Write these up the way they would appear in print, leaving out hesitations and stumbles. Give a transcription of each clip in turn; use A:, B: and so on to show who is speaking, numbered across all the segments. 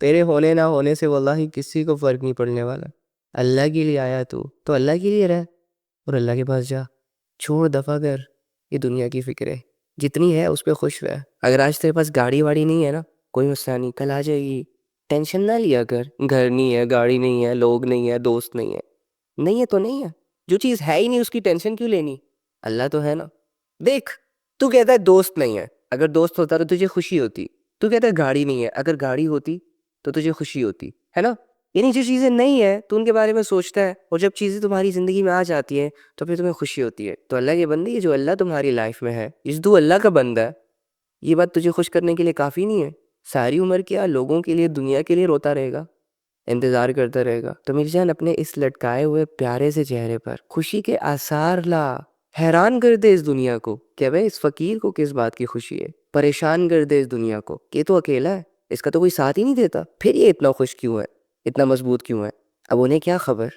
A: تیرے ہونے نہ ہونے سے واللہ کسی کو فرق نہیں پڑنے والا. اللہ کے لیے آیا تو اللہ کے لیے رہ اور اللہ کے پاس جا. چھوڑ دفع کر یہ دنیا کی فکریں، جتنی ہے اس پہ خوش رہ. اگر آج تیرے پاس گاڑی واڑی نہیں ہے نا، کوئی مسئلہ نہیں، کل آ جائے گی. ٹینشن نہ لیا کر. گھر نہیں ہے، گاڑی نہیں ہے، لوگ نہیں ہے، دوست نہیں ہے. نہیں ہے تو نہیں ہے. جو چیز ہے ہی نہیں اس کی ٹینشن کیوں لینی؟ اللہ تو ہے نا. دیکھ، تو کہتا ہے دوست نہیں ہے، اگر دوست ہوتا تو تجھے خوشی ہوتی. تو کہتا ہے گاڑی نہیں ہے، اگر گاڑی ہوتی تو تجھے خوشی ہوتی ہے نا. یعنی جو چیزیں نہیں ہیں تو ان کے بارے میں سوچتا ہے، اور جب چیزیں تمہاری زندگی میں آ جاتی ہیں تو پھر تمہیں خوشی ہوتی ہے. تو اللہ کے بندے، یہ جو اللہ تمہاری لائف میں ہے، اس تو اللہ کا بندہ ہے، یہ بات تجھے خوش کرنے کے لیے کافی نہیں ہے؟ ساری عمر کیا لوگوں کے لیے، دنیا کے لیے روتا رہے گا، انتظار کرتا رہے گا؟ تو میری جان، اپنے اس لٹکائے ہوئے پیارے سے چہرے پر خوشی کے آثار لا. حیران کر دے اس دنیا کو کہ بھئی اس فقیر کو کس بات کی خوشی ہے. پریشان کر دے اس دنیا کو کہ یہ تو اکیلا ہے، اس کا تو کوئی ساتھ ہی نہیں دیتا، پھر یہ اتنا خوش کیوں ہے، اتنا مضبوط کیوں ہے؟ اب انہیں کیا خبر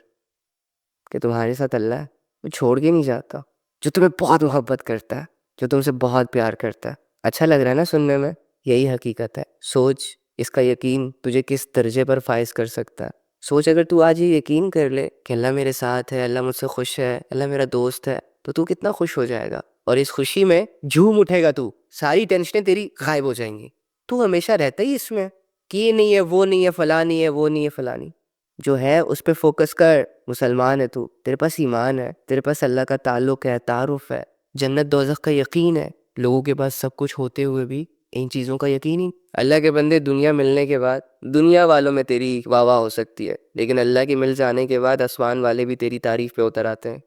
A: کہ تمہارے ساتھ اللہ ہے، وہ چھوڑ کے نہیں جاتا، جو تمہیں بہت محبت کرتا ہے، جو تم سے بہت پیار کرتا ہے. اچھا لگ رہا ہے نا سننے میں؟ یہی حقیقت ہے. سوچ اس کا یقین تجھے کس درجے پر فائز کر سکتا ہے. سوچ اگر تو آج یہ یقین کر لے کہ اللہ میرے ساتھ ہے، اللہ مجھ سے خوش ہے، اللہ میرا دوست ہے، تو کتنا خوش ہو جائے گا. اور اس خوشی میں جھوم اٹھے گا، تو ساری ٹینشنیں تیری غائب ہو جائیں گی. تو ہمیشہ رہتا ہی اس میں کہ یہ نہیں ہے، وہ نہیں ہے، فلاں نہیں ہے، وہ نہیں ہے، فلاں نہیں. جو ہے اس پہ فوکس کر. مسلمان ہے تو، تیرے پاس ایمان ہے، تیرے پاس اللہ کا تعلق ہے، تعارف ہے، جنت دوزخ کا یقین ہے. لوگوں کے پاس سب کچھ ہوتے ہوئے بھی ان چیزوں کا یقین ہی. اللہ کے بندے، دنیا ملنے کے بعد دنیا والوں میں تیری واہ واہ ہو سکتی ہے، لیکن اللہ کے مل جانے کے بعد آسمان والے بھی تیری تعریف پہ اتر آتے ہیں.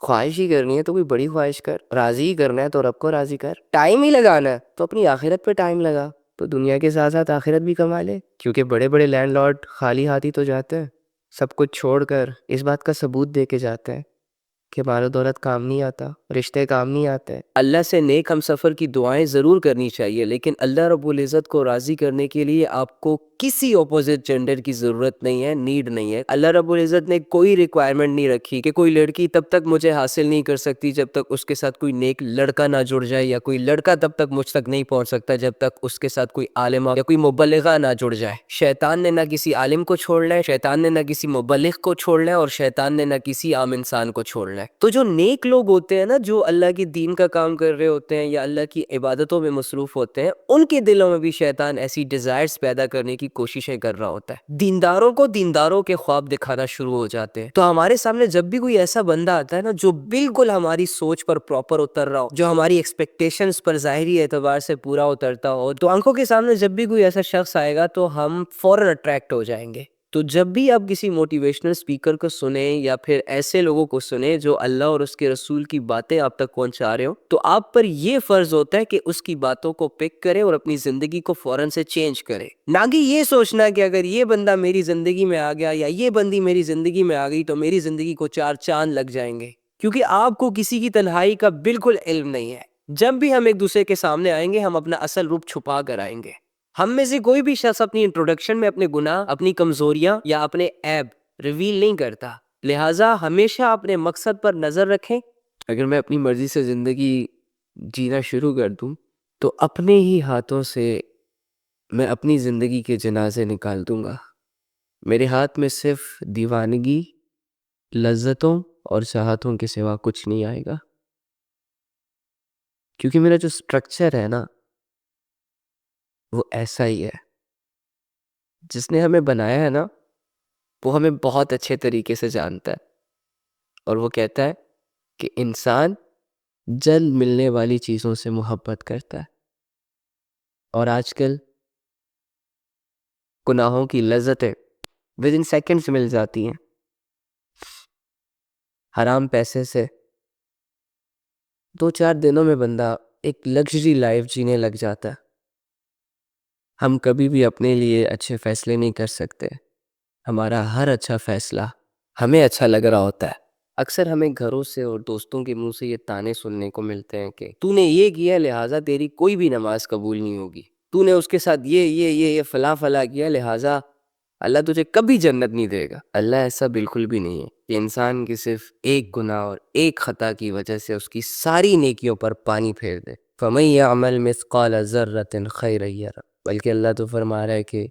A: خواہش ہی کرنی ہے تو کوئی بڑی خواہش کر. راضی ہی کرنا ہے تو رب کو راضی کر. ٹائم ہی لگانا ہے تو اپنی آخرت پہ ٹائم لگا، تو دنیا کے ساتھ ساتھ آخرت بھی کما لے. کیونکہ بڑے بڑے لینڈ لارڈ خالی ہاتھی تو جاتے ہیں، سب کچھ چھوڑ کر اس بات کا ثبوت دے کے جاتے ہیں کہ مال و دولت کام نہیں آتا، رشتے کام نہیں آتے. اللہ سے نیک ہم سفر کی دعائیں ضرور کرنی چاہیے، لیکن اللہ رب العزت کو راضی کرنے کے لیے آپ کو کسی اپوزٹ جینڈر کی ضرورت نہیں ہے، نیڈ نہیں ہے. اللہ رب العزت نے کوئی ریکوائرمنٹ نہیں رکھی کہ کوئی لڑکی تب تک مجھے حاصل نہیں کر سکتی جب تک اس کے ساتھ کوئی نیک لڑکا نہ جڑ جائے، یا کوئی لڑکا تب تک مجھ تک نہیں پہنچ سکتا جب تک اس کے ساتھ کوئی عالمہ یا کوئی مبلغہ نہ جڑ جائے. شیطان نے نہ کسی عالم کو چھوڑنا ہے، شیطان نے نہ کسی مبلغ کو چھوڑنا ہے، اور شیطان نے نہ کسی عام انسان کو چھوڑنا ہے. تو جو نیک لوگ ہوتے ہیں نا، جو اللہ کی دین کا کام کر رہے ہوتے ہیں یا اللہ کی عبادتوں میں مصروف ہوتے ہیں، ان کے دلوں میں بھی شیطان ایسی ڈیزائرز پیدا کرنے کی کوششیں کر رہا ہوتا ہے. دینداروں کو دینداروں کے خواب دکھانا شروع ہو جاتے ہیں. تو ہمارے سامنے جب بھی کوئی ایسا بندہ آتا ہے نا جو بالکل ہماری سوچ پر پراپر اتر رہا ہو، جو ہماری ایکسپیکٹیشنز پر ظاہری اعتبار سے پورا اترتا ہو، تو آنکھوں کے سامنے جب بھی کوئی ایسا شخص آئے گا تو ہم فوراً اٹریکٹ ہو جائیں گے. تو جب بھی آپ کسی موٹیویشنل اسپیکر کو سنیں یا پھر ایسے لوگوں کو سنیں جو اللہ اور اس کے رسول کی باتیں آپ تک پہنچا رہے ہو، تو آپ پر یہ فرض ہوتا ہے کہ اس کی باتوں کو پک کرے اور اپنی زندگی کو فوراً سے چینج کرے. نہ کہ یہ سوچنا کہ اگر یہ بندہ میری زندگی میں آ گیا یا یہ بندی میری زندگی میں آ گئی تو میری زندگی کو 4 چاند لگ جائیں گے. کیونکہ آپ کو کسی کی تنہائی کا بالکل علم نہیں ہے. جب بھی ہم ایک دوسرے کے سامنے آئیں گے، ہم اپنا اصل روپ چھپا کر آئیں گے. ہم میں سے کوئی بھی شخص اپنی انٹروڈکشن میں اپنے گناہ، اپنی کمزوریاں یا اپنے عیب ریویل نہیں کرتا. لہٰذا ہمیشہ اپنے مقصد پر نظر رکھیں. اگر میں اپنی مرضی سے زندگی جینا شروع کر دوں تو اپنے ہی ہاتھوں سے میں اپنی زندگی کے جنازے نکال دوں گا. میرے ہاتھ میں صرف دیوانگی، لذتوں اور چاہتوں کے سوا کچھ نہیں آئے گا. کیونکہ میرا جو سٹرکچر ہے نا، وہ ایسا ہی ہے. جس نے ہمیں بنایا ہے نا، وہ ہمیں بہت اچھے طریقے سے جانتا ہے، اور وہ کہتا ہے کہ انسان جلد ملنے والی چیزوں سے محبت کرتا ہے. اور آج کل گناہوں کی لذتیں ود ان سیکنڈز مل جاتی ہیں. حرام پیسے سے 2-4 دنوں میں بندہ ایک لگژری لائف جینے لگ جاتا ہے. ہم کبھی بھی اپنے لیے اچھے فیصلے نہیں کر سکتے. ہمارا ہر اچھا فیصلہ ہمیں اچھا لگ رہا ہوتا ہے. اکثر ہمیں گھروں سے اور دوستوں کے منہ سے یہ تانے سننے کو ملتے ہیں کہ تو نے یہ کیا لہٰذا تیری کوئی بھی نماز قبول نہیں ہوگی، تو نے اس کے ساتھ یہ فلاں فلاں کیا لہٰذا اللہ تجھے کبھی جنت نہیں دے گا. اللہ ایسا بالکل بھی نہیں ہے کہ انسان کی صرف ایک گناہ اور ایک خطا کی وجہ سے اس کی ساری نیکیوں پر پانی پھیر دے. فَمَن يَعْمَلْ مِثْقَالَ ذَرَّةٍ خَيْرًا يَرَهُ. بلکہ اللہ تو فرما رہا ہے کہ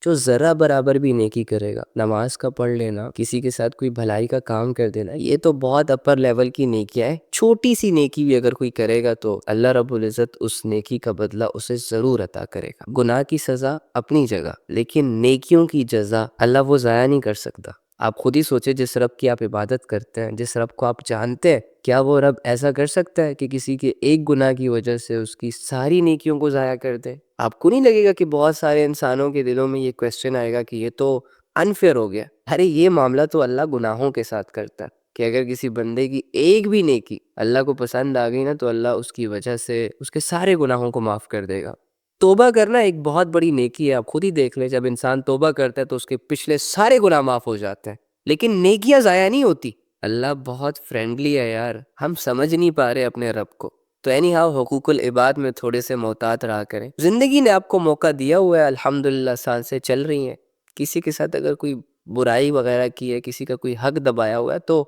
A: جو ذرا برابر بھی نیکی کرے گا، نماز کا پڑھ لینا، کسی کے ساتھ کوئی بھلائی کا کام کر دینا، یہ تو بہت اپر لیول کی نیکیاں ہیں۔ چھوٹی سی نیکی بھی اگر کوئی کرے گا تو اللہ رب العزت اس نیکی کا بدلہ اسے ضرور عطا کرے گا۔ گناہ کی سزا اپنی جگہ، لیکن نیکیوں کی جزا اللہ وہ ضائع نہیں کر سکتا۔ آپ خود ہی سوچے، جس رب کی آپ عبادت کرتے ہیں، جس رب کو آپ جانتے ہیں، کیا وہ رب ایسا کر سکتا ہے کہ کسی کے ایک گناہ کی وجہ سے اس کی ساری نیکیوں کو ضائع کر دے؟ آپ کو نہیں لگے گا کہ بہت سارے انسانوں کے دلوں میں یہ کویسچن آئے گا کہ یہ تو انفیئر ہو گیا؟ ارے یہ معاملہ تو اللہ گناہوں کے ساتھ کرتا ہے کہ اگر کسی بندے کی ایک بھی نیکی اللہ کو پسند آ گئی نا تو اللہ اس کی وجہ سے اس کے سارے گناہوں کو معاف کر دے گا۔ توبہ کرنا ایک بہت بڑی نیکی ہے، آپ خود ہی دیکھ لیں، جب انسان توبہ کرتا ہے تو اس کے پچھلے سارے گناہ معاف ہو جاتے ہیں، لیکن نیکیاں ضائع نہیں ہوتی۔ اللہ بہت فرینڈلی ہے یار، ہم سمجھ نہیں پا رہے اپنے رب کو۔ تو اینی ہاؤ، حقوق العباد میں تھوڑے سے محتاط رہا کریں۔ زندگی نے آپ کو موقع دیا ہوا ہے، الحمدللہ سانسیں چل رہی ہیں، کسی کے ساتھ اگر کوئی برائی وغیرہ کی ہے، کسی کا کوئی حق دبایا ہوا ہے تو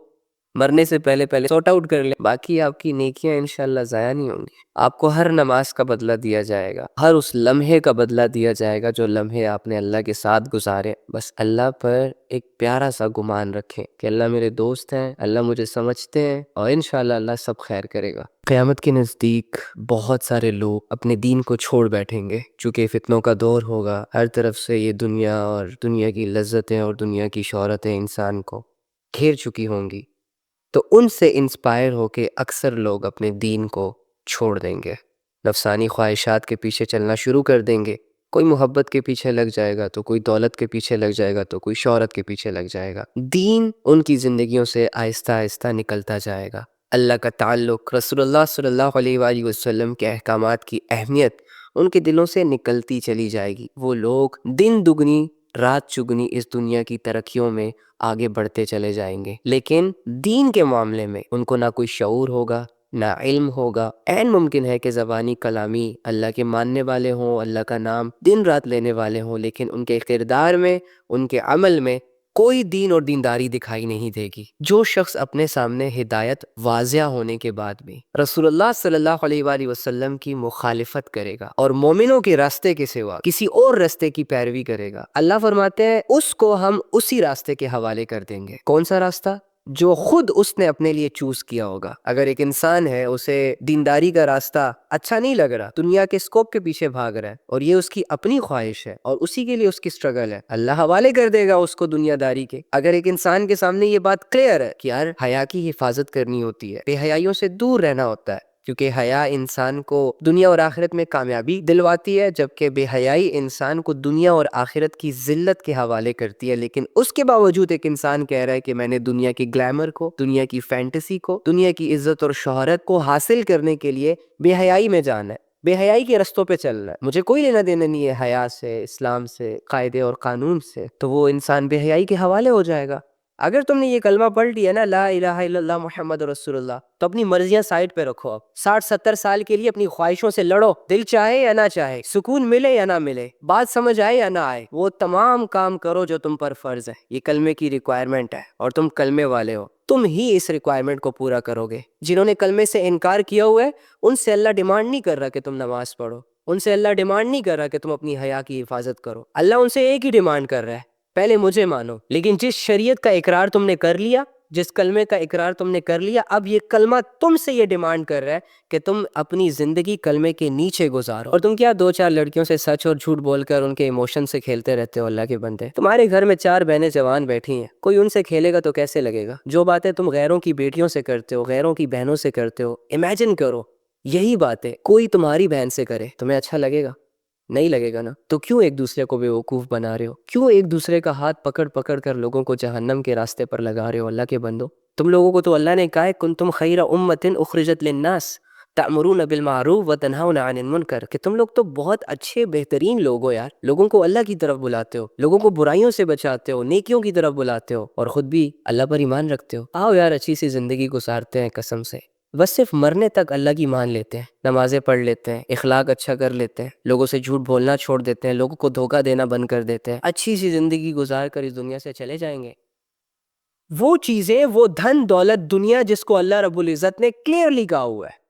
A: مرنے سے پہلے سارٹ آؤٹ کر لیں، باقی آپ کی نیکیاں انشاءاللہ ضائع نہیں ہوں گی۔ آپ کو ہر نماز کا بدلہ دیا جائے گا، ہر اس لمحے کا بدلہ دیا جائے گا جو لمحے آپ نے اللہ کے ساتھ گزارے۔ بس اللہ پر ایک پیارا سا گمان رکھیں کہ اللہ میرے دوست ہیں، اللہ مجھے سمجھتے ہیں، اور انشاءاللہ اللہ سب خیر کرے گا۔ قیامت کے نزدیک بہت سارے لوگ اپنے دین کو چھوڑ بیٹھیں گے، چونکہ فتنوں کا دور ہوگا، ہر طرف سے یہ دنیا اور دنیا کی لذتیں اور دنیا کی شہرتیں انسان کو گھیر چکی ہوں گی، تو ان سے انسپائر ہو کے اکثر لوگ اپنے دین کو چھوڑ دیں گے، نفسانی خواہشات کے پیچھے چلنا شروع کر دیں گے۔ کوئی محبت کے پیچھے لگ جائے گا تو کوئی دولت کے پیچھے لگ جائے گا تو کوئی شہرت کے پیچھے لگ جائے گا۔ دین ان کی زندگیوں سے آہستہ آہستہ نکلتا جائے گا۔ اللہ کا تعلق، رسول اللہ صلی اللہ علیہ وآلہ وسلم کے احکامات کی اہمیت ان کے دلوں سے نکلتی چلی جائے گی۔ وہ لوگ دن دگنی رات چگنی اس دنیا کی ترقیوں میں آگے بڑھتے چلے جائیں گے، لیکن دین کے معاملے میں ان کو نہ کوئی شعور ہوگا، نہ علم ہوگا۔ عین ممکن ہے کہ زبانی کلامی اللہ کے ماننے والے ہوں، اللہ کا نام دن رات لینے والے ہوں، لیکن ان کے کردار میں، ان کے عمل میں کوئی دین اور دینداری دکھائی نہیں دے گی۔ جو شخص اپنے سامنے ہدایت واضح ہونے کے بعد بھی رسول اللہ صلی اللہ علیہ وآلہ وسلم کی مخالفت کرے گا اور مومنوں کے راستے کے سوا کسی اور راستے کی پیروی کرے گا، اللہ فرماتے ہیں اس کو ہم اسی راستے کے حوالے کر دیں گے۔ کون سا راستہ؟ جو خود اس نے اپنے لیے چوز کیا ہوگا۔ اگر ایک انسان ہے، اسے دینداری کا راستہ اچھا نہیں لگ رہا، دنیا کے اسکوپ کے پیچھے بھاگ رہا ہے اور یہ اس کی اپنی خواہش ہے اور اسی کے لیے اس کی سٹرگل ہے، اللہ حوالے کر دے گا اس کو دنیا داری کے۔ اگر ایک انسان کے سامنے یہ بات کلیئر ہے کہ یار حیا کی حفاظت کرنی ہوتی ہے، بے حیائیوں سے دور رہنا ہوتا ہے، کیونکہ حیا انسان کو دنیا اور آخرت میں کامیابی دلواتی ہے، جبکہ بے حیائی انسان کو دنیا اور آخرت کی ذلت کے حوالے کرتی ہے۔ لیکن اس کے باوجود ایک انسان کہہ رہا ہے کہ میں نے دنیا کی گلیمر کو، دنیا کی فینٹیسی کو، دنیا کی عزت اور شہرت کو حاصل کرنے کے لیے بے حیائی میں جانا ہے، بے حیائی کے رستوں پہ چلنا ہے، مجھے کوئی لینا دینا نہیں ہے حیا سے، اسلام سے، قاعدے اور قانون سے، تو وہ انسان بے حیائی کے حوالے ہو جائے گا۔ اگر تم نے یہ کلمہ پڑھ لیا نا، لا الہ الا اللہ محمد رسول اللہ، تو اپنی مرضیاں سائڈ پہ رکھو۔ اب 60-70 سال کے لیے اپنی خواہشوں سے لڑو، دل چاہے یا نہ چاہے، سکون ملے یا نہ ملے، بات سمجھ آئے یا نہ آئے، وہ تمام کام کرو جو تم پر فرض ہے۔ یہ کلمے کی ریکوائرمنٹ ہے اور تم کلمے والے ہو، تم ہی اس ریکوائرمنٹ کو پورا کرو گے۔ جنہوں نے کلمے سے انکار کیا ہوا ہے، ان سے اللہ ڈیمانڈ نہیں کر رہا کہ تم نماز پڑھو، ان سے اللہ ڈیمانڈ نہیں کر رہا کہ تم اپنی حیا کی حفاظت کرو، اللہ ان سے ایک ہی ڈیمانڈ کر رہا ہے، پہلے مجھے مانو۔ لیکن جس شریعت کا اقرار تم نے کر لیا، جس کلمے کا اقرار تم نے کر لیا، اب یہ کلمہ تم سے یہ ڈیمانڈ کر رہا ہے کہ تم اپنی زندگی کلمے کے نیچے گزارو۔ اور تم کیا 2-4 لڑکیوں سے سچ اور جھوٹ بول کر ان کے ایموشن سے کھیلتے رہتے ہو؟ اللہ کے بندے، تمہارے گھر میں 4 بہنیں جوان بیٹھی ہیں، کوئی ان سے کھیلے گا تو کیسے لگے گا؟ جو باتیں تم غیروں کی بیٹیوں سے کرتے ہو، غیروں کی بہنوں سے کرتے ہو، امیجن کرو یہی باتیں کوئی تمہاری بہن سے کرے، تمہیں اچھا لگے گا؟ نہیں لگے گا نا؟ تو کیوں ایک دوسرے کو بیوقوف بنا رہے ہو؟ کیوں ایک دوسرے کا ہاتھ پکڑ پکڑ کر لوگوں کو جہنم کے راستے پر لگا رہے ہو؟ اللہ کے بندو، تم لوگوں کو تو اللہ نے کہا ہے کنتم خیر امۃ اخرجت للناس تأمرون بالمعروف وتنہون عن المنکر، کہ تم لوگ تو بہت اچھے بہترین لوگ ہو یار، لوگوں کو اللہ کی طرف بلاتے ہو، لوگوں کو برائیوں سے بچاتے ہو، نیکیوں کی طرف بلاتے ہو، اور خود بھی اللہ پر ایمان رکھتے ہو۔ آؤ یار اچھی سی زندگی گزارتے ہیں قسم سے، بس صرف مرنے تک اللہ کی مان لیتے ہیں، نمازیں پڑھ لیتے ہیں، اخلاق اچھا کر لیتے ہیں، لوگوں سے جھوٹ بولنا چھوڑ دیتے ہیں، لوگوں کو دھوکہ دینا بند کر دیتے ہیں، اچھی سی زندگی گزار کر اس دنیا سے چلے جائیں گے۔ وہ چیزیں، وہ دھن دولت دنیا جس کو اللہ رب العزت نے کلیئرلی کہا ہوا ہے،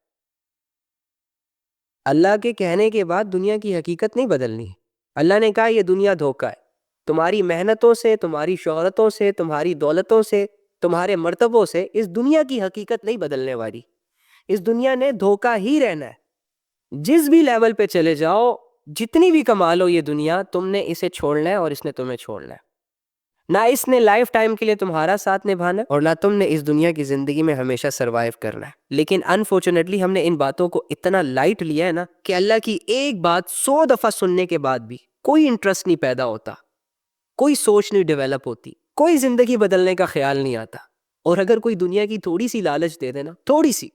A: اللہ کے کہنے کے بعد دنیا کی حقیقت نہیں بدلنی ہے۔ اللہ نے کہا یہ دنیا دھوکہ ہے، تمہاری محنتوں سے، تمہاری شہرتوں سے، تمہاری دولتوں سے، تمہارے مرتبوں سے اس دنیا کی حقیقت نہیں بدلنے والی. اس دنیا نے دھوکہ ہی رہنا ہے. جس بھی لیول پہ چلے جاؤ، جتنی بھی کما لو یہ دنیا، تم نے اسے چھوڑنا ہے اور اس نے تمہیں چھوڑنا ہے. نہ اس نے لائف ٹائم کے لیے تمہارا ساتھ نبھانا اور نہ تم نے اس دنیا کی زندگی میں ہمیشہ سروائیو کرنا ہے. لیکن انفارچونیٹلی ہم نے ان باتوں کو اتنا لائٹ لیا ہے نا کہ اللہ کی ایک بات 100 دفعہ سننے کے بعد بھی کوئی انٹرسٹ نہیں پیدا ہوتا، کوئی سوچ نہیں ڈیولپ ہوتی، کوئی زندگی بدلنے کا خیال نہیں آتا. اور اگر کوئی دنیا کی تھوڑی سی لالچ دے دینا، تھوڑی سی،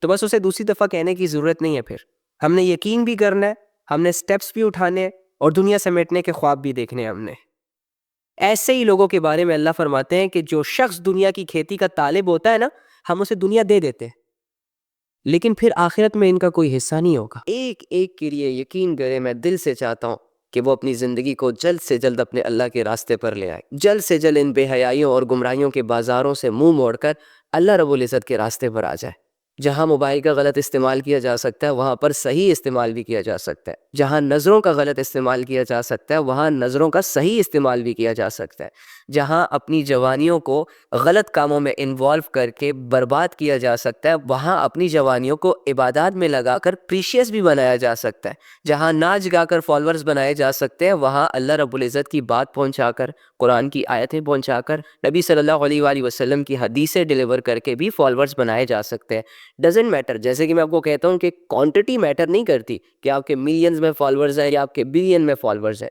A: تو بس اسے دوسری دفعہ کہنے کی ضرورت نہیں ہے. پھر ہم نے یقین بھی کرنا ہے، ہم نے سٹیپس بھی اٹھانے ہیں اور دنیا سمیٹنے کے خواب بھی دیکھنے ہیں ہم نے. ایسے ہی لوگوں کے بارے میں اللہ فرماتے ہیں کہ جو شخص دنیا کی کھیتی کا طالب ہوتا ہے نا، ہم اسے دنیا دے دیتے ہیں لیکن پھر آخرت میں ان کا کوئی حصہ نہیں ہوگا. ایک ایک کے لیے یقین کرے، میں دل سے چاہتا ہوں کہ وہ اپنی زندگی کو جلد سے جلد اپنے اللہ کے راستے پر لے آئے، جلد سے جلد ان بے حیائیوں اور گمراہیوں کے بازاروں سے منہ موڑ کر اللہ رب العزت کے راستے پر آ جائے. جہاں موبائل کا غلط استعمال کیا جا سکتا ہے وہاں پر صحیح استعمال بھی کیا جا سکتا ہے. جہاں نظروں کا غلط استعمال کیا جا سکتا ہے وہاں نظروں کا صحیح استعمال بھی کیا جا سکتا ہے. جہاں اپنی جوانیوں کو غلط کاموں میں انوالو کر کے برباد کیا جا سکتا ہے وہاں اپنی جوانیوں کو عبادات میں لگا کر پریشیس بھی بنایا جا سکتا ہے. جہاں ناچ گا کر فالورز بنائے جا سکتے ہیں وہاں اللہ رب العزت کی بات پہنچا کر، قرآن کی آیتیں پہنچا کر، نبی صلی اللہ علیہ وآلہ وسلم کی حدیثیں ڈیلیور کر کے بھی فالورز بنائے جا سکتے ہیں. ڈزنٹ میٹر، جیسے کہ میں آپ کو کہتا ہوں کہ کوانٹٹی میٹر نہیں کرتی کہ آپ کے ملینز میں فالورز ہیں یا آپ کے بلین میں فالورز ہیں.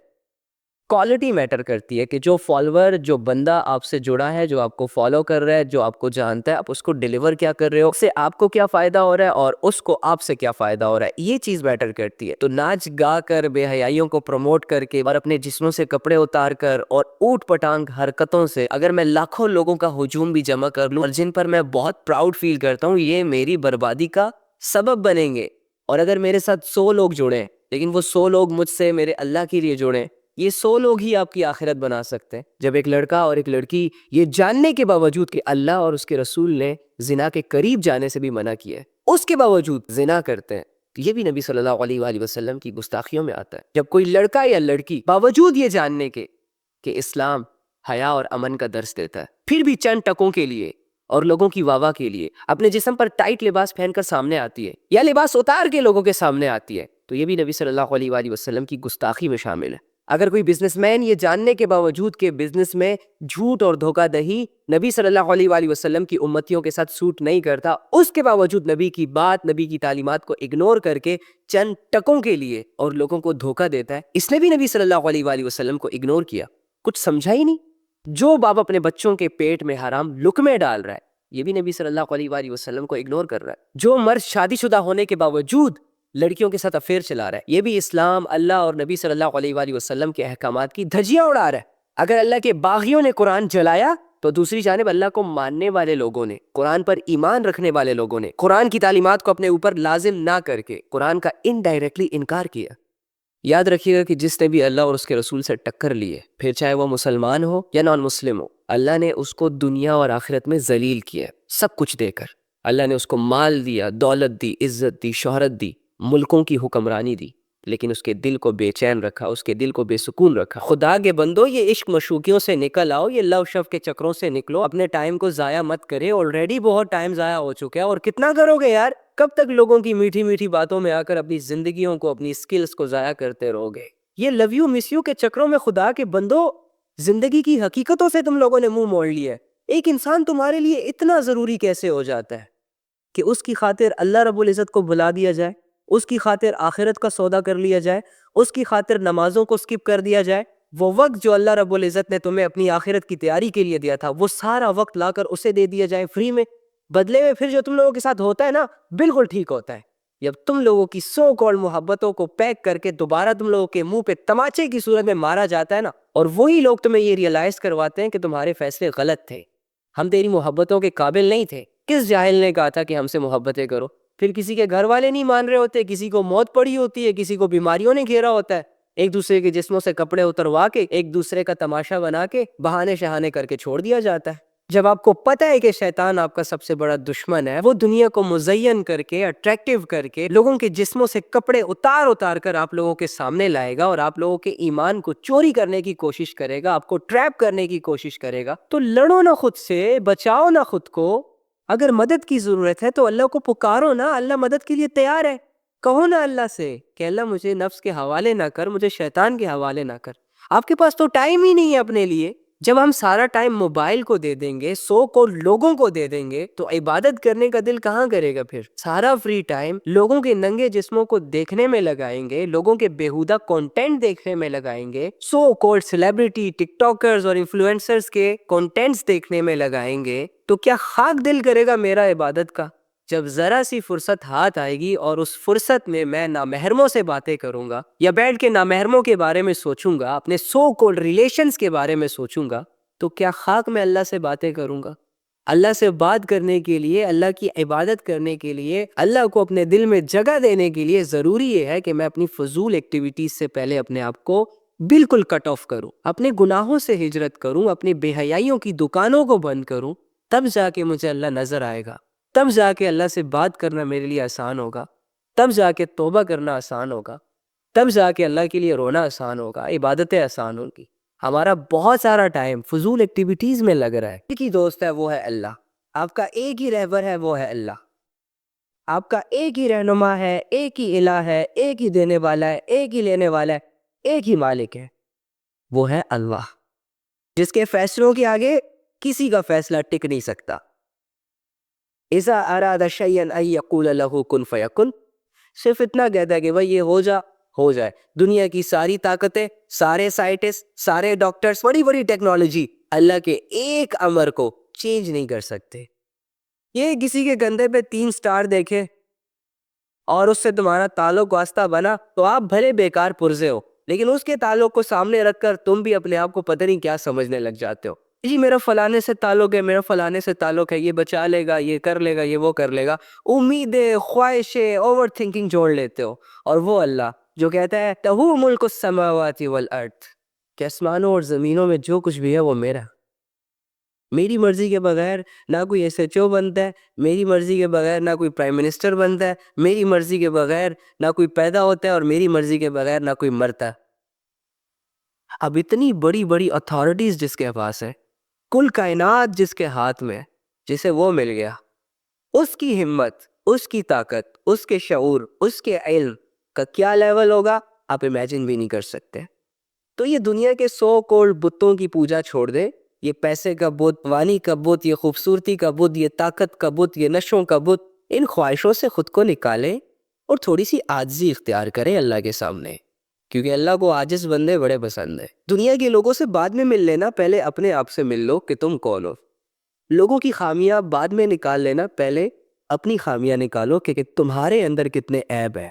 A: کوالٹی میٹر کرتی ہے کہ جو فالور، جو بندہ آپ سے جڑا ہے، جو آپ کو فالو کر رہا ہے، جو آپ کو جانتا ہے، آپ اس کو ڈیلیور کیا کر رہے ہو، اس سے آپ کو کیا فائدہ ہو رہا ہے اور اس کو آپ سے کیا فائدہ ہو رہا ہے. یہ چیز میٹر کرتی ہے. تو ناچ گا کر، بے حیائیوں کو پروموٹ کر کے اور اپنے جسموں سے کپڑے اتار کر اور اوٹ پٹانگ حرکتوں سے اگر میں لاکھوں لوگوں کا ہجوم بھی جمع کر لوں اور جن پر میں بہت پراؤڈ فیل کرتا ہوں، یہ میری بربادی کا سبب بنیں گے. اور اگر میرے ساتھ 100 لوگ جڑیں لیکن وہ 100 لوگ مجھ سے میرے اللہ کے لیے جڑیں، یہ 100 لوگ ہی آپ کی آخرت بنا سکتے ہیں. جب ایک لڑکا اور ایک لڑکی یہ جاننے کے باوجود کہ اللہ اور اس کے رسول نے زنا کے قریب جانے سے بھی منع کیا ہے، اس کے باوجود زنا کرتے ہیں، تو یہ بھی نبی صلی اللہ علیہ وآلہ وسلم کی گستاخیوں میں آتا ہے. جب کوئی لڑکا یا لڑکی باوجود یہ جاننے کے کہ اسلام حیا اور امن کا درس دیتا ہے، پھر بھی چند ٹکوں کے لیے اور لوگوں کی واہ واہ کے لیے اپنے جسم پر ٹائٹ لباس پہن کر سامنے آتی ہے یا لباس اتار کے لوگوں کے سامنے آتی ہے، تو یہ بھی نبی صلی اللہ علیہ وآلہ وسلم کی گستاخی میں شامل ہے. اگر کوئی بزنس مین یہ جاننے کے باوجود کہ بزنس میں جھوٹ اور دھوکہ دہی نبی صلی اللہ علیہ وآلہ وسلم کی امتیوں کے ساتھ سوٹ نہیں کرتا، اس کے باوجود نبی کی بات، نبی کی تعلیمات کو اگنور کر کے چند ٹکوں کے لیے اور لوگوں کو دھوکہ دیتا ہے، اس نے بھی نبی صلی اللہ علیہ وآلہ وسلم کو اگنور کیا، کچھ سمجھا ہی نہیں. جو باپ اپنے بچوں کے پیٹ میں حرام لقمے ڈال رہا ہے، یہ بھی نبی صلی اللہ علیہ وآلہ وسلم کو اگنور کر رہا ہے. جو مرد شادی شدہ ہونے کے باوجود لڑکیوں کے ساتھ افیئر چلا رہا ہے، یہ بھی اسلام، اللہ اور نبی صلی اللہ علیہ وآلہ وسلم کے احکامات کی دھجیاں اڑا رہا ہے. اگر اللہ کے باغیوں نے قرآن جلایا تو دوسری جانب اللہ کو ماننے والے لوگوں نے، قرآن پر ایمان رکھنے والے لوگوں نے قرآن کی تعلیمات کو اپنے اوپر لازم نہ کر کے قرآن کا انڈائریکٹلی انکار کیا. یاد رکھیے گا کہ جس نے بھی اللہ اور اس کے رسول سے ٹکر لیے، پھر چاہے وہ مسلمان ہو یا نان مسلم ہو، اللہ نے اس کو دنیا اور آخرت میں ذلیل کیا سب کچھ دے کر. اللہ نے اس کو مال دیا، دولت دی، عزت دی، شہرت دی، ملکوں کی حکمرانی دی، لیکن اس کے دل کو بے چین رکھا، اس کے دل کو بے سکون رکھا. خدا کے بندو، یہ عشق مشوقیوں سے نکل آؤ، یہ لو شف کے چکروں سے نکلو، اپنے ٹائم کو ضائع مت کرے. آلریڈی بہت ٹائم ضائع ہو چکا ہے اور کتنا کرو گے یار؟ کب تک لوگوں کی میٹھی میٹھی باتوں میں آ کر اپنی زندگیوں کو، اپنی سکلز کو ضائع کرتے رہو گے؟ یہ لو یو مس یو کے چکروں میں خدا کے بندو زندگی کی حقیقتوں سے تم لوگوں نے منہ موڑ لیا ہے. ایک انسان تمہارے لیے اتنا ضروری کیسے ہو جاتا ہے کہ اس کی خاطر اللہ رب العزت کو بھلا دیا جائے، اس کی خاطر آخرت کا سودا کر لیا جائے، اس کی خاطر نمازوں کو سکپ کر دیا جائے؟ وہ وقت جو اللہ رب العزت نے تمہیں اپنی آخرت کی تیاری کے لیے دیا تھا، وہ سارا وقت لا کر اسے دے دیا جائے فری میں. بدلے میں پھر جو تم لوگوں کے ساتھ ہوتا ہے نا، بالکل ٹھیک ہوتا ہے. جب تم لوگوں کی سو کال محبتوں کو پیک کر کے دوبارہ تم لوگوں کے منہ پہ تماچے کی صورت میں مارا جاتا ہے نا، اور وہی لوگ تمہیں یہ ریئلائز کرواتے ہیں کہ تمہارے فیصلے غلط تھے، ہم تیری محبتوں کے قابل نہیں تھے. کس جاہل نے کہا تھا کہ ہم سے محبتیں کرو؟ پھر کسی کے گھر والے نہیں مان رہے ہوتے، کسی کو موت پڑی ہوتی ہے، کسی کو بیماریوں نے گھیرا ہوتا ہے، ایک دوسرے کے جسموں سے کپڑے اتروا کے، ایک دوسرے کا تماشا بنا کے، بہانے شہانے کر کے چھوڑ دیا جاتا ہے.
B: جب آپ کو پتہ ہے کہ شیطان آپ کا سب سے بڑا دشمن ہے، وہ دنیا کو مزین کر کے، اٹریکٹیو کر کے، لوگوں کے جسموں سے کپڑے اتار کر آپ لوگوں کے سامنے لائے گا اور آپ لوگوں کے ایمان کو چوری کرنے کی کوشش کرے گا، آپ کو ٹریپ کرنے کی کوشش کرے گا، تو لڑو نہ خود سے، بچاؤ نہ خود کو۔ اگر مدد کی ضرورت ہے تو اللہ کو پکارو نا، اللہ مدد کے لیے تیار ہے۔ کہو نا اللہ سے کہ اللہ مجھے نفس کے حوالے نہ کر، مجھے شیطان کے حوالے نہ کر۔ آپ کے پاس تو ٹائم ہی نہیں ہے اپنے لیے۔ جب ہم سارا ٹائم موبائل کو دے دیں گے، سو کو لوگوں کو دے دیں گے، تو عبادت کرنے کا دل کہاں کرے گا؟ پھر سارا فری ٹائم لوگوں کے ننگے جسموں کو دیکھنے میں لگائیں گے، لوگوں کے بیہودہ کنٹینٹ دیکھنے میں لگائیں گے، سو کالڈ سیلیبریٹی، ٹک ٹاکرز اور انفلوئنسرز کے کنٹینٹس دیکھنے میں لگائیں گے، تو کیا خاک دل کرے گا میرا عبادت کا؟ جب ذرا سی فرصت ہاتھ آئے گی اور اس فرصت میں نامحرموں سے باتیں کروں گا یا بیٹھ کے نامحرموں کے بارے میں سوچوں گا، اپنے سو کالڈ ریلیشنز کے بارے میں سوچوں گا، تو کیا خاک میں اللہ سے باتیں کروں گا؟ اللہ سے بات کرنے کے لیے، اللہ کی عبادت کرنے کے لیے، اللہ کو اپنے دل میں جگہ دینے کے لیے ضروری یہ ہے کہ میں اپنی فضول ایکٹیویٹیز سے پہلے اپنے آپ کو بالکل کٹ آف کروں، اپنے گناہوں سے ہجرت کروں، اپنی بے حیائیوں کی دکانوں کو بند کروں، تب جا کے مجھے اللہ نظر آئے گا، تب جا کے اللہ سے بات کرنا میرے لیے آسان ہوگا، تب جا کے توبہ کرنا آسان ہوگا، تب جا کے اللہ کے لیے رونا آسان ہوگا، عبادتیں آسان ہوگی۔ ہمارا بہت سارا ٹائم فضول ایکٹیویٹیز میں لگ رہا ہے۔ ایک ہی دوست ہے، وہ ہے اللہ۔ آپ کا ایک ہی رہبر ہے، وہ ہے اللہ۔ آپ کا ایک ہی رہنما ہے، ایک ہی الہ ہے، ایک ہی دینے والا ہے، ایک ہی لینے والا ہے، ایک ہی مالک ہے، وہ ہے اللہ، جس کے فیصلوں کے آگے کسی کا فیصلہ ٹک نہیں سکتا۔ اذا اراد شیئا ان یقول له کن فیکن، صرف اتنا کہتا ہے کہ بھائی یہ ہو جائے۔ دنیا کی ساری طاقتیں، سارے سائنٹسٹ، سارے ڈاکٹرز، بڑی بڑی ٹیکنالوجی اللہ کے ایک امر کو چینج نہیں کر سکتے۔ یہ کسی کے کندھے پہ 3 سٹار دیکھے اور اس سے تمہارا تعلق واسطہ بنا تو آپ بھلے بیکار پرزے ہو، لیکن اس کے تعلق کو سامنے رکھ کر تم بھی اپنے آپ کو پتہ نہیں کیا سمجھنے لگ جاتے ہو۔ جی میرا فلانے سے تعلق ہے، میرا فلانے سے تعلق ہے، یہ بچا لے گا، یہ کر لے گا، یہ وہ کر لے گا، امیدیں، خواہشیں، اوور تھنکنگ جوڑ لیتے ہو۔ اور وہ اللہ جو کہتا ہے لَهُ مُلْكُ السَّمَاوَاتِ وَالْأَرْضِ، کہ آسمانوں اور زمینوں میں جو کچھ بھی ہے وہ میرا۔ میری مرضی کے بغیر نہ کوئی ایس ایچ او بنتا ہے، میری مرضی کے بغیر نہ کوئی پرائم منسٹر بنتا ہے، میری مرضی کے بغیر نہ کوئی پیدا ہوتا ہے، اور میری مرضی کے بغیر نہ کوئی مرتا ہے۔ اب اتنی بڑی بڑی اتھارٹیز جس کے پاس ہے، کل کائنات جس کے ہاتھ میں، جسے وہ مل گیا، اس کی ہمت، اس کی طاقت، اس کے شعور، اس کے علم کا کیا لیول ہوگا آپ امیجن بھی نہیں کر سکتے۔ تو یہ دنیا کے سو کولڈ بتوں کی پوجا چھوڑ دے، یہ پیسے کا بت، وانی کا بت، یہ خوبصورتی کا بت، یہ طاقت کا بت، یہ نشوں کا بت، ان خواہشوں سے خود کو نکالیں اور تھوڑی سی عاجزی اختیار کریں اللہ کے سامنے، کیونکہ اللہ کو عاجز بندے بڑے پسند ہیں۔ دنیا کے لوگوں سے بعد میں مل لینا، پہلے اپنے آپ سے مل لو کہ تم کون ہو۔ لوگوں کی خامیاں بعد میں نکال لینا، پہلے اپنی خامیاں نکالو کہ تمہارے اندر کتنے عیب ہیں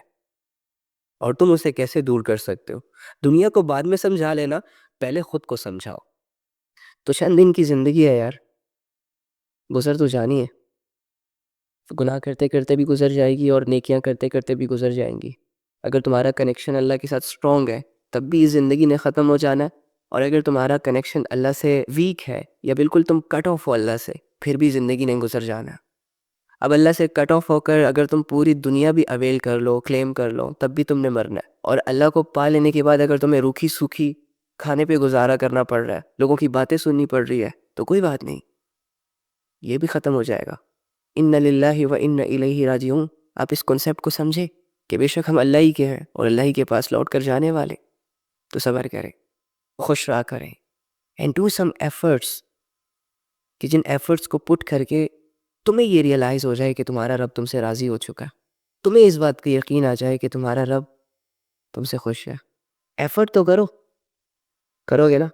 B: اور تم اسے کیسے دور کر سکتے ہو۔ دنیا کو بعد میں سمجھا لینا، پہلے خود کو سمجھاؤ۔ تو چند دن کی زندگی ہے یار، گزر تو جانی ہے، گناہ کرتے کرتے بھی گزر جائے گی اور نیکیاں کرتے کرتے بھی گزر جائیں گی۔ اگر تمہارا کنیکشن اللہ کے ساتھ سٹرونگ ہے تب بھی اس زندگی نے ختم ہو جانا ہے، اور اگر تمہارا کنیکشن اللہ سے ویک ہے یا بالکل تم کٹ آف ہو اللہ سے، پھر بھی زندگی نے گزر جانا ہے۔ اب اللہ سے کٹ آف ہو کر اگر تم پوری دنیا بھی اویل کر لو، کلیم کر لو، تب بھی تم نے مرنا ہے۔ اور اللہ کو پا لینے کے بعد اگر تمہیں روکھی سوکھی کھانے پہ گزارا کرنا پڑ رہا ہے، لوگوں کی باتیں سننی پڑ رہی ہے، تو کوئی بات نہیں، یہ بھی ختم ہو جائے گا۔ اِنَّ لِلَّهِ وَإِنَّ إِلَيْهِ راجعون۔ آپ اس کنسیپٹ کو سمجھے کہ بے شک ہم اللہ ہی کے ہیں اور اللہ ہی کے پاس لوٹ کر جانے والے۔ تو صبر کریں، خوش رہا کریں، اینڈ ڈو سم ایفرٹس، کہ جن ایفرٹس کو پٹ کر کے تمہیں یہ ریئلائز ہو جائے کہ تمہارا رب تم سے راضی ہو چکا ہے، تمہیں اس بات کا یقین آ جائے کہ تمہارا رب تم سے خوش ہے۔ ایفرٹ تو کرو گے نا،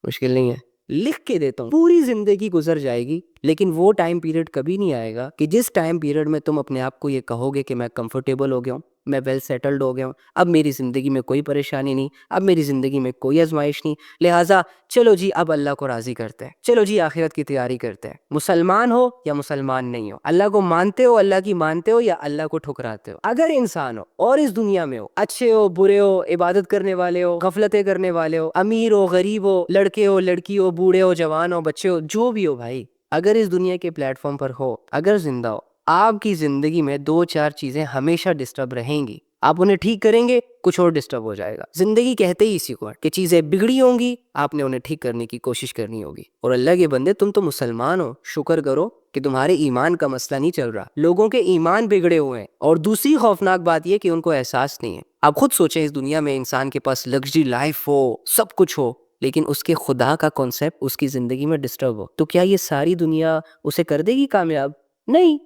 B: مشکل نہیں ہے، لکھ کے دیتا ہوں، پوری زندگی گزر جائے گی لیکن وہ ٹائم پیریڈ کبھی نہیں آئے گا کہ جس ٹائم پیریڈ میں تم اپنے آپ کو یہ کہو گے کہ میں کمفرٹیبل ہو گیا ہوں، میں ویل سیٹلڈ ہو گیا ہوں، اب میری زندگی میں کوئی پریشانی نہیں، اب میری زندگی میں کوئی آزمائش نہیں، لہٰذا چلو جی اب اللہ کو راضی کرتے ہیں، چلو جی آخرت کی تیاری کرتے ہیں۔ مسلمان ہو یا مسلمان نہیں ہو، اللہ کو مانتے ہو، اللہ کی مانتے ہو یا اللہ کو ٹھکراتے ہو، اگر انسان ہو اور اس دنیا میں ہو، اچھے ہو برے ہو، عبادت کرنے والے ہو غفلتیں کرنے والے ہو، امیر ہو غریب ہو، لڑکے ہو لڑکی ہو، بوڑھے ہو جوان ہو بچے ہو، جو بھی ہو بھائی، اگر اس دنیا کے پلیٹ فارم پر ہو، اگر زندہ ہو، آپ کی زندگی میں دو چار چیزیں ہمیشہ ڈسٹرب رہیں گی، آپ انہیں ٹھیک کریں گے کچھ اور ڈسٹرب ہو جائے گا۔ زندگی کہتے ہی اسی کو ہے کہ چیزیں بگڑی ہوں گی، آپ نے انہیں ٹھیک کرنے کی کوشش کرنی ہوگی۔ اور اللہ کے بندے تم تو مسلمان ہو، شکر کرو کہ تمہارے ایمان کا مسئلہ نہیں چل رہا، لوگوں کے ایمان بگڑے ہوئے ہیں، اور دوسری خوفناک بات یہ کہ ان کو احساس نہیں ہے۔ آپ خود سوچیں، اس دنیا میں انسان کے پاس لگژری لائف ہو، سب کچھ ہو، لیکن اس کے خدا کا کانسیپٹ اس کی زندگی میں ڈسٹرب ہو، تو کیا یہ ساری دنیا اسے کر دے گی کامیاب؟ نہیں۔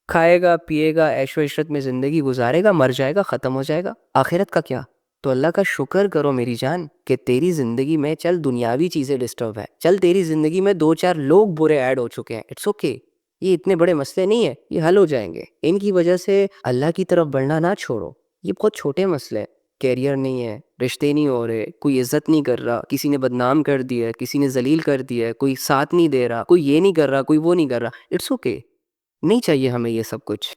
B: کھائے گا پیے گا عیش و عشرت میں زندگی گزارے گا، مر جائے گا، ختم ہو جائے گا، آخرت کا کیا؟ تو اللہ کا شکر کرو میری جان کہ تیری زندگی میں چل دنیاوی چیزیں ڈسٹرب ہے، چل تیری زندگی میں دو چار لوگ برے ایڈ ہو چکے ہیں، اٹس اوکے، یہ اتنے بڑے مسئلے نہیں ہیں، یہ حل ہو جائیں گے۔ ان کی وجہ سے اللہ کی طرف بڑھنا نہ چھوڑو، یہ بہت چھوٹے مسئلے ہیں، کیریئر نہیں ہے، رشتے نہیں ہو رہے، کوئی عزت نہیں کر رہا، کسی نے بدنام کر دیا ہے، کسی نے ذلیل کر دیا ہے، کوئی ساتھ نہیں دے رہا، کوئی یہ نہیں کر رہا، کوئی وہ نہیں کر رہا، اٹس اوکے، نہیں چاہیے ہمیں یہ سب کچھ۔